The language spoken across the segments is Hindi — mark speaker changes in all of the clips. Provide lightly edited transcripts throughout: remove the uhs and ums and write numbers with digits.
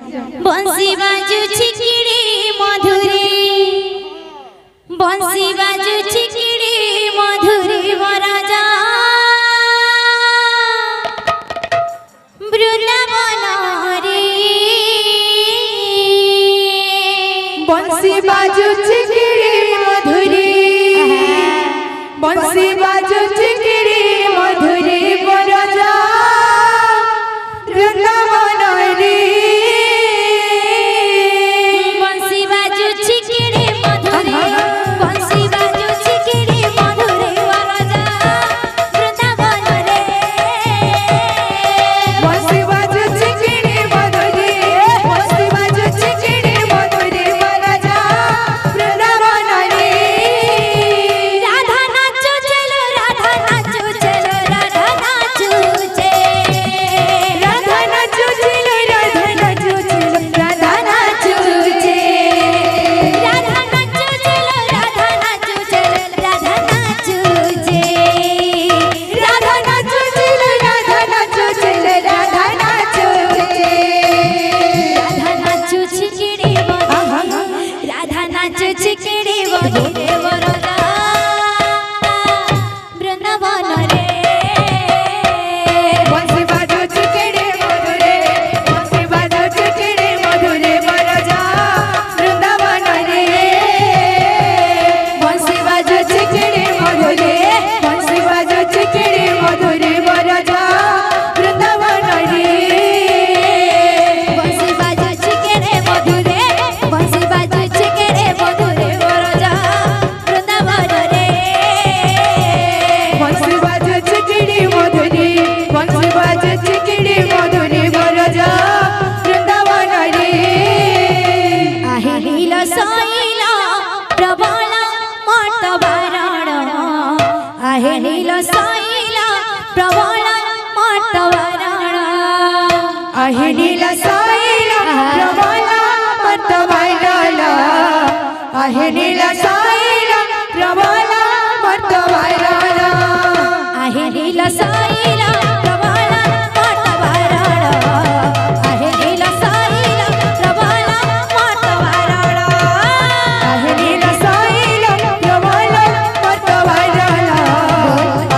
Speaker 1: बंसी बाजुछि किड़ी मधुरी बंसी बाजुछि किड़ी मधुरी वरजा वृंदावन रे
Speaker 2: बंसी बाजुछि किड़ी मधुरी बंसी बाजुछि किड़ी मधुरी वरजा वृंदावन रे
Speaker 1: बंसी बाजुछि किड़ी मधुरी बंसी बाजुछि किड़ी मधुरी वरजा वृंदावन रे
Speaker 2: बंसी बाजुछि किड़ी मधुरी बंसी बाजुछि किड़ी मधुरी वरजा वृंदावन रे
Speaker 1: राधा नाचो चलो राधा नाचो चलो राधा नाचो चे
Speaker 2: राधा नाचो चलो राधा नाचो चलो राधा नाचो चे
Speaker 1: राधा नाचो चलो राधा नाचो चलो राधा नाचो चे
Speaker 2: राधा नाचो चलो राधा नाचो चलो राधा नाचो चे
Speaker 1: राधा नाचो छिकिड़ी राधा नाचो छिकिड़ी रे वरदा वृंदावन रे
Speaker 2: बंसी बाजुछि किड़ी मधुरी बंसी बाजुछि किड़ी मधुरी वरजा वृंदावन रे बंसी बाजुछि किड़ी मधुरी बंसी बाजुछि किड़ी मधुरी वरजा वृंदावन रे
Speaker 1: बंसी बाजो छिकिड़े मधुरे बंसी बाजो छिकिड़े मधुरे वरदा वृंदावन रे
Speaker 2: बंसी बाजुछि किड़ी मधुरी बंसी बाजुछि किड़ी मधुरी वरजा वृंदावन रे
Speaker 1: आहे नील शैल प्रबल मटवारण आहे नील शैल प्रबल मटवारण
Speaker 2: आहे नील शैल प्रबल मटवारण आहे नील शैल प्रबल मटवारण
Speaker 1: आहे नील शैल प्रबल मटवारण आहे नील शैल प्रबल मटवारण
Speaker 2: आहे नील शैल प्रबल मटवारण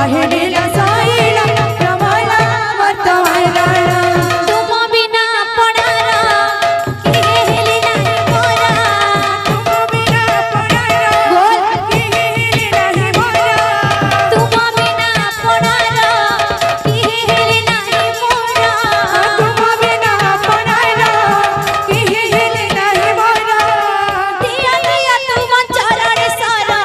Speaker 2: आहे नील शैल प्रबल मटवारण
Speaker 1: तुम बिना पड़ारा केहेली नाही मोरा
Speaker 2: बिना पड़ारा केहेली नाही मोरा
Speaker 1: तुम बिना पड़ारा केहेली नाही मोरा
Speaker 2: तुम बिना पड़ारा केहेली नाही मोरा
Speaker 1: दिया दिया तुम चरण शरण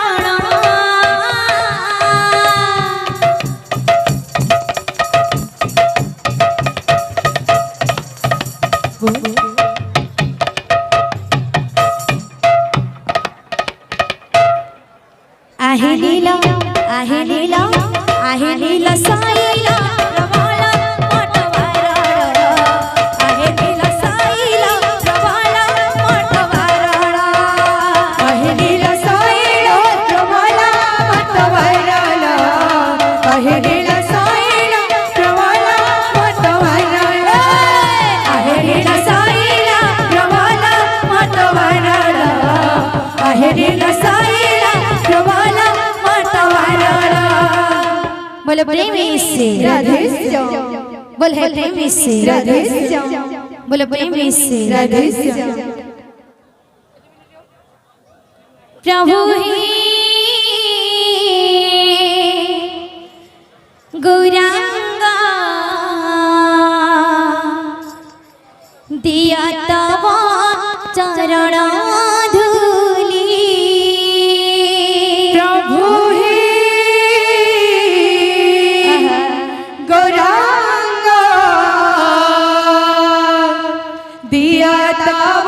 Speaker 1: आहे नील शैल प्रबल मटवारण आहे नील शैल प्रबल मटवारण
Speaker 2: आहे नील शैल प्रबल मटवारण आहे नील शैल प्रबल मटवारण आहे नील शैल प्रबल मटवारण आहे नील शैल प्रबल मटवारण
Speaker 1: बोलो प्रेमी से
Speaker 2: राधे श्याम
Speaker 1: बोल है प्रेमी से
Speaker 2: राधे श्याम
Speaker 1: बोलो प्रेमी से
Speaker 2: राधे श्याम
Speaker 1: प्रभु ही गौरांगा दिया तव चरण धूली
Speaker 2: प्रभु ही गौरांग दिया तव